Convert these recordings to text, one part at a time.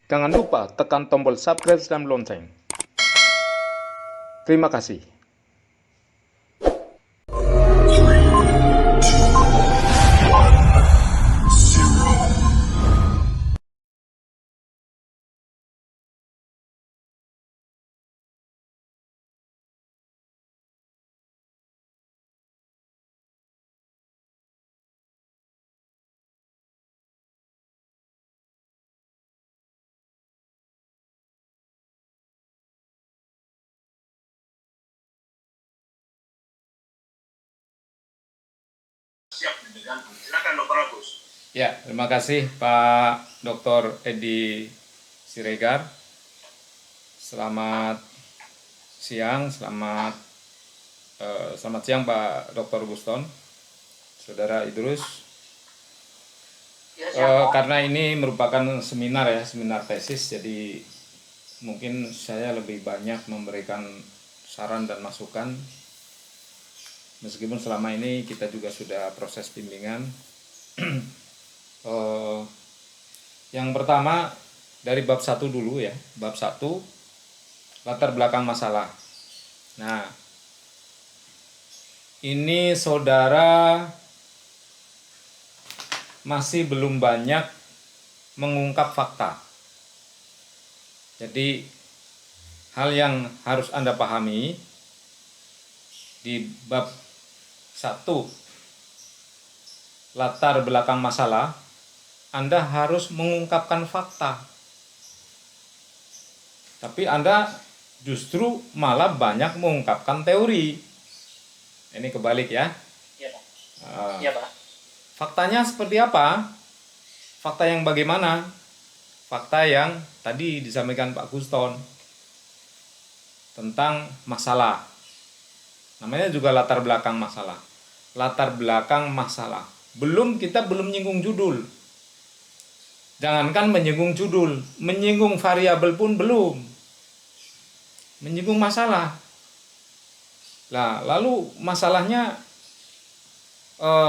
Jangan lupa tekan tombol subscribe dan lonceng. Terima kasih. Siap dengan silakan Dr. Agus. Ya, terima kasih Pak Dr. Edi Siregar. Selamat siang, selamat siang Pak Dr. Buston, Saudara Idrus. Karena ini merupakan seminar tesis, jadi mungkin saya lebih banyak memberikan saran dan masukan. Meskipun selama ini kita juga sudah proses bimbingan. Yang pertama dari bab 1 dulu ya. Bab 1, latar belakang masalah. Nah, ini saudara masih belum banyak mengungkap fakta. Jadi hal yang harus Anda pahami di bab 1, latar belakang masalah, Anda harus mengungkapkan fakta. Tapi Anda justru malah banyak mengungkapkan teori. Ini kebalik ya. Iya, Pak. Iya, Pak. Faktanya seperti apa? Fakta yang bagaimana? Fakta yang tadi disampaikan Pak Guston tentang masalah. Namanya juga latar belakang masalah. Latar belakang masalah. Kita belum menyinggung judul. Jangankan menyinggung judul, menyinggung variabel pun belum. Menyinggung masalah. Nah, lalu masalahnya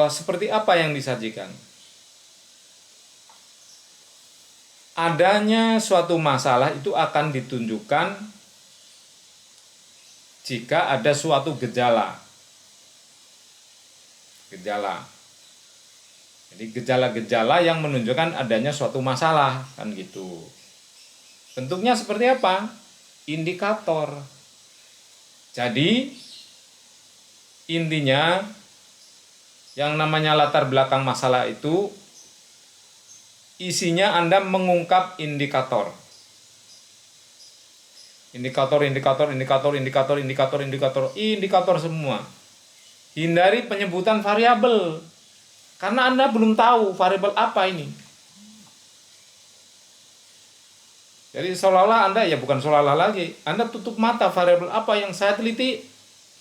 seperti apa yang disajikan? Adanya suatu masalah itu akan ditunjukkan jika ada suatu gejala. Jadi gejala-gejala yang menunjukkan adanya suatu masalah, kan gitu. Bentuknya seperti apa? Indikator. Jadi intinya yang namanya latar belakang masalah itu isinya Anda mengungkap indikator. Indikator semua. Hindari penyebutan variabel. Karena Anda belum tahu variabel apa ini. Jadi seolah-olah Anda, ya bukan seolah-olah lagi, Anda tutup mata variabel apa yang saya teliti,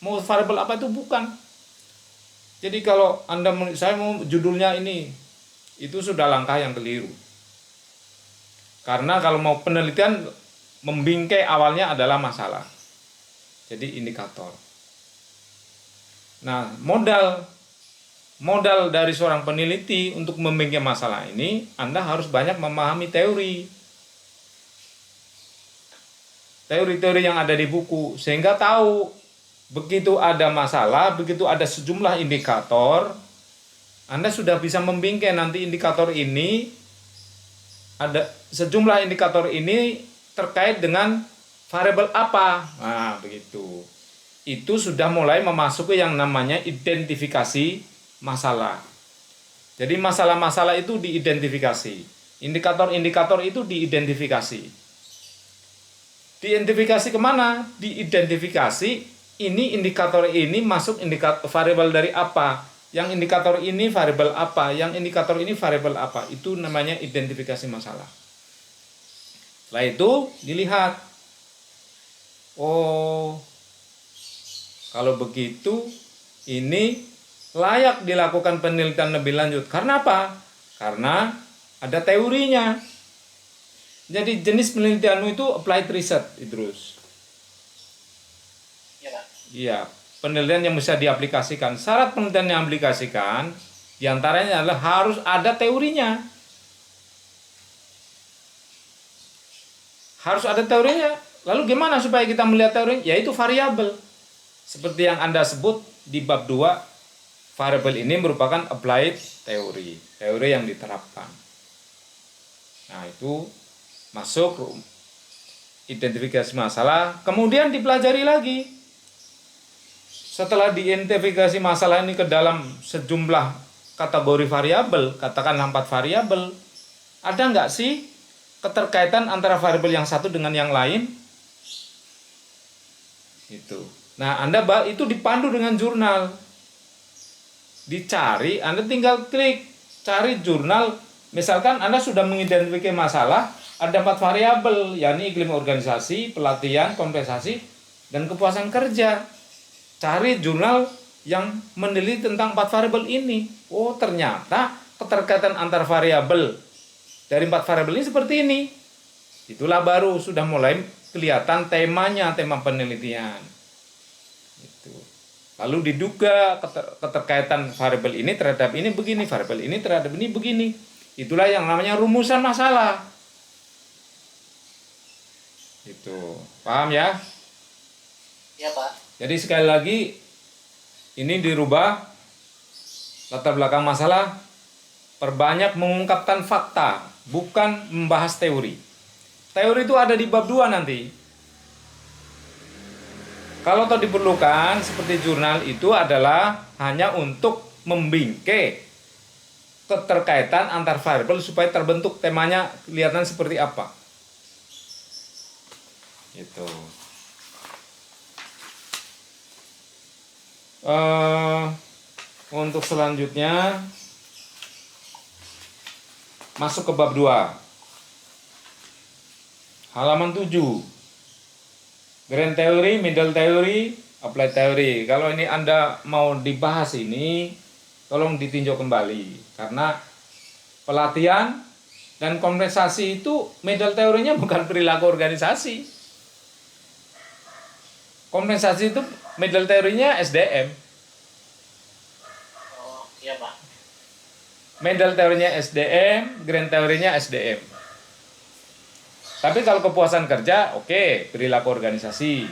mau variabel apa itu bukan. Jadi kalau saya mau judulnya ini, itu sudah langkah yang keliru. Karena kalau mau penelitian, membingkai awalnya adalah masalah. Jadi indikator. Nah, modal dari seorang peneliti untuk membingkai masalah ini, Anda harus banyak memahami teori yang ada di buku, sehingga tahu begitu ada masalah, begitu ada sejumlah indikator, Anda sudah bisa membingkai nanti indikator ini, ada sejumlah indikator ini terkait dengan variabel apa. Nah, begitu. Itu sudah mulai memasuki yang namanya identifikasi masalah. Jadi masalah-masalah itu diidentifikasi. Indikator-indikator itu diidentifikasi. Diidentifikasi kemana? Diidentifikasi ini indikator ini masuk indikator variabel dari apa? Yang indikator ini variabel apa? Yang indikator ini variabel apa? Itu namanya identifikasi masalah. Setelah itu dilihat, oh, kalau begitu ini layak dilakukan penelitian lebih lanjut. Karena apa? Karena ada teorinya. Jadi jenis penelitianmu itu applied research, Idrus. Iya, Pak. Iya, penelitian yang bisa diaplikasikan. Syarat penelitian yang diaplikasikan diantaranya adalah harus ada teorinya. harus ada teorinya. Lalu gimana supaya kita melihat teorinya? Yaitu variabel. Seperti yang Anda sebut di bab 2, variabel ini merupakan applied teori, teori yang diterapkan. Nah, itu masuk identifikasi masalah, kemudian dipelajari lagi. Setelah diidentifikasi masalah ini ke dalam sejumlah kategori variabel, katakanlah 4 variabel, ada nggak sih keterkaitan antara variabel yang satu dengan yang lain? Itu. Nah, Anda itu dipandu dengan jurnal. Dicari, Anda tinggal klik cari jurnal. Misalkan Anda sudah mengidentifikasi masalah, ada 4 variabel, yakni iklim organisasi, pelatihan, kompensasi, dan kepuasan kerja. Cari jurnal yang meneliti tentang 4 variabel ini. Oh, ternyata keterkaitan antar variabel dari 4 variabel ini seperti ini. Itulah baru sudah mulai kelihatan temanya, tema penelitian. Itu. Lalu diduga keterkaitan variabel ini terhadap ini begini, variabel ini terhadap ini begini. Itulah yang namanya rumusan masalah. Itu. Paham ya? Ya, Pak. Jadi sekali lagi ini dirubah latar belakang masalah, perbanyak mengungkapkan fakta, bukan membahas teori. Teori itu ada di bab 2 nanti. Kalau toh diperlukan seperti jurnal itu adalah hanya untuk membingkai keterkaitan antar variabel supaya terbentuk temanya kelihatan seperti apa. Itu. Untuk selanjutnya masuk ke bab 2 halaman 7, grand theory, middle theory, applied theory. Kalau ini Anda mau dibahas ini, tolong ditinjau kembali, karena pelatihan dan kompensasi itu middle teorinya bukan perilaku organisasi. Kompensasi itu middle teorinya SDM. Oh, iya, Pak. Middle teorinya SDM, grand teorinya SDM. Tapi kalau kepuasan kerja, oke, perilaku organisasi.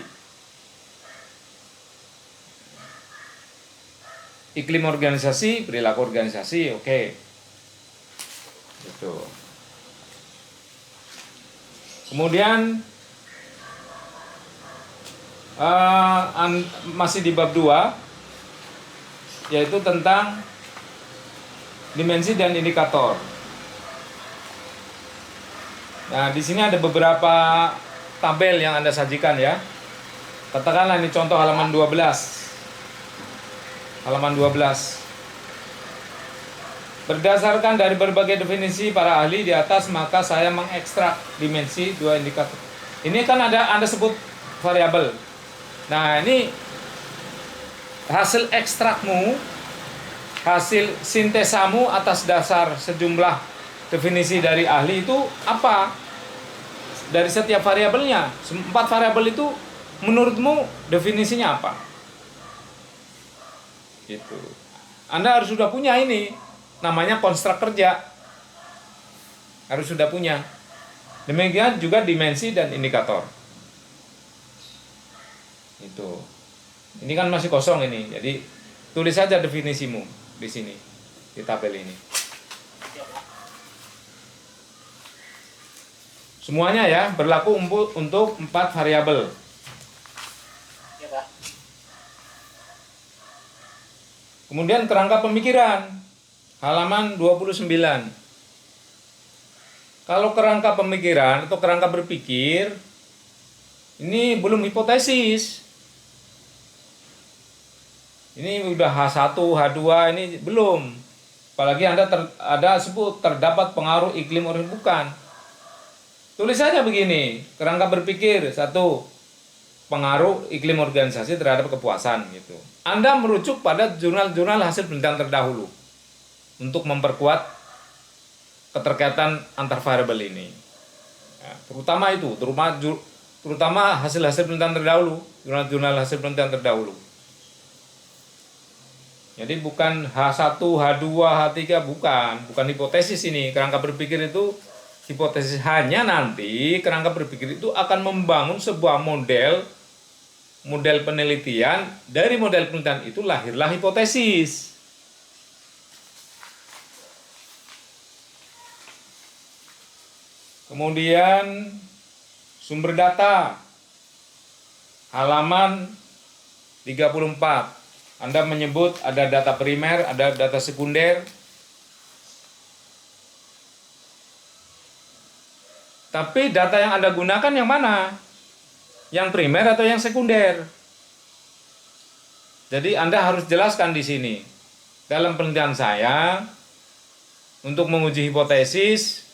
Iklim organisasi, perilaku organisasi, oke. Gitu. Kemudian masih di bab 2, yaitu tentang dimensi dan indikator. Nah, di sini ada beberapa tabel yang Anda sajikan ya. Katakanlah ini contoh halaman 12. Halaman 12. Berdasarkan dari berbagai definisi para ahli di atas, maka saya mengekstrak dimensi 2 indikator. Ini kan Anda sebut variabel. Nah, ini hasil ekstrakmu, hasil sintesamu atas dasar sejumlah definisi dari ahli itu apa? Dari setiap variabelnya, 4 variabel itu menurutmu definisinya apa? Gitu. Anda harus sudah punya ini, namanya konstruk kerja. Harus sudah punya. Demikian juga dimensi dan indikator. Itu. Ini kan masih kosong ini. Jadi tulis saja definisimu di sini, di tabel ini. Semuanya ya berlaku untuk 4 variabel. Ya, Pak. Kemudian kerangka pemikiran, halaman 29. Kalau kerangka pemikiran atau kerangka berpikir, ini belum hipotesis. Ini udah H1, H2, ini belum. Apalagi Anda sebut terdapat pengaruh iklim organisasi, bukan. Tulis saja begini, kerangka berpikir, 1, pengaruh iklim organisasi terhadap kepuasan gitu. Anda merujuk pada jurnal-jurnal hasil penelitian terdahulu untuk memperkuat keterkaitan antar variabel ini. Ya, terutama itu, terutama hasil-hasil penelitian terdahulu, jurnal-jurnal hasil penelitian terdahulu. Jadi bukan H1, H2, H3, bukan hipotesis ini. Kerangka berpikir itu hipotesis, hanya nanti kerangka berpikir itu akan membangun sebuah model penelitian. Dari model penelitian itu lahirlah hipotesis. Kemudian sumber data halaman 34. Anda menyebut ada data primer, ada data sekunder. Tapi data yang Anda gunakan yang mana? Yang primer atau yang sekunder? Jadi Anda harus jelaskan di sini. Dalam penelitian saya, untuk menguji hipotesis,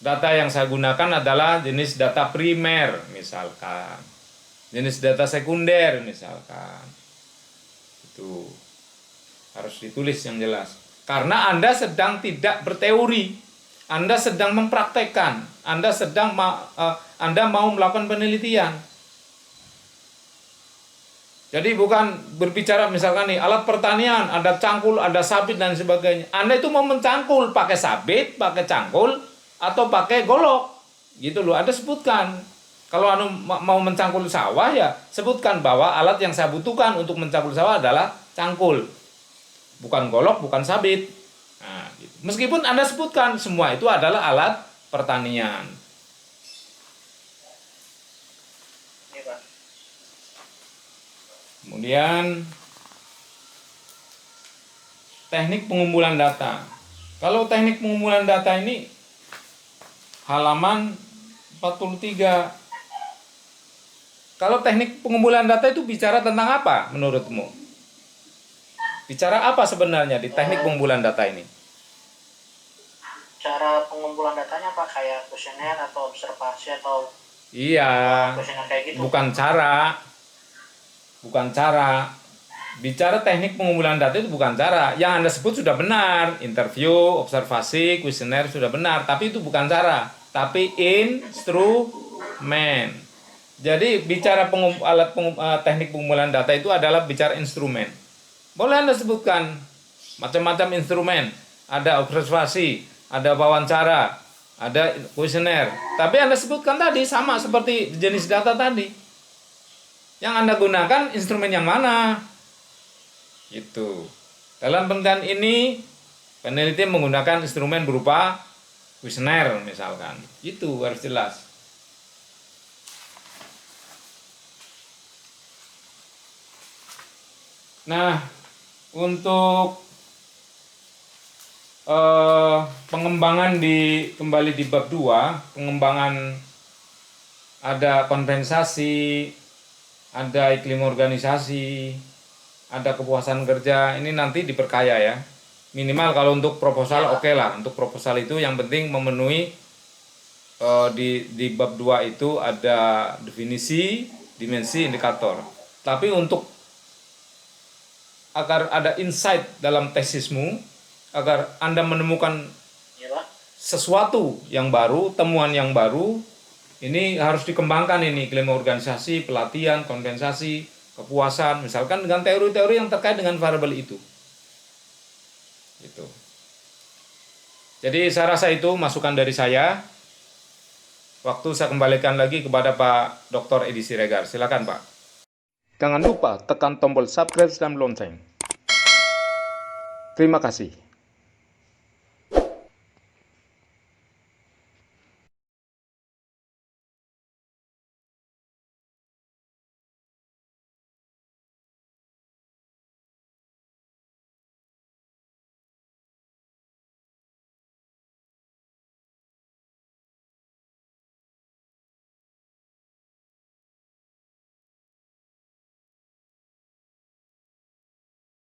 data yang saya gunakan adalah jenis data primer, misalkan. Jenis data sekunder, misalkan. Itu harus ditulis yang jelas. Karena Anda sedang tidak berteori. Anda sedang mempraktekkan, Anda mau melakukan penelitian. Jadi bukan berbicara misalkan nih alat pertanian, ada cangkul, ada sabit dan sebagainya. Anda itu mau mencangkul pakai sabit, pakai cangkul, atau pakai golok, gitu loh. Anda sebutkan. Kalau Anda mau mencangkul sawah ya sebutkan bahwa alat yang saya butuhkan untuk mencangkul sawah adalah cangkul, bukan golok, bukan sabit. Nah, gitu. Meskipun Anda sebutkan semua itu adalah alat pertanian. Iya, Pak. Kemudian teknik pengumpulan data. Kalau teknik pengumpulan data ini halaman 43. Kalau teknik pengumpulan data itu bicara tentang apa menurutmu? Bicara apa sebenarnya di teknik pengumpulan data ini? Cara pengumpulan datanya Pak kayak kuesioner atau observasi atau Iya, kuesioner kayak gitu. bukan cara. Bicara teknik pengumpulan data itu bukan cara. Yang Anda sebut sudah benar, interview, observasi, kuesioner sudah benar, tapi itu bukan cara, tapi instrumen. Jadi bicara teknik pengumpulan data itu adalah bicara instrumen. Boleh Anda sebutkan macam-macam instrumen, ada observasi, ada wawancara, ada kuesioner. Tapi Anda sebutkan tadi sama seperti jenis data tadi. Yang Anda gunakan instrumen yang mana? Itu. Dalam penelitian ini, peneliti menggunakan instrumen berupa kuesioner misalkan. Itu harus jelas. Nah, untuk pengembangan kembali di bab 2, pengembangan ada kompensasi, ada iklim organisasi, ada kepuasan kerja, ini nanti diperkaya ya. Minimal kalau untuk proposal oke lah. Untuk proposal itu yang penting memenuhi di bab 2 itu ada definisi, dimensi, indikator. Tapi untuk agar ada insight dalam tesismu, agar Anda menemukan sesuatu yang baru, temuan yang baru, ini harus dikembangkan ini, iklim organisasi, pelatihan, kompensasi, kepuasan, misalkan dengan teori-teori yang terkait dengan variabel itu. Gitu. Jadi saya rasa itu masukan dari saya. Waktu saya kembalikan lagi kepada Pak Dr. Edi Siregar. Silakan Pak. Jangan lupa tekan tombol subscribe dan lonceng. Terima kasih.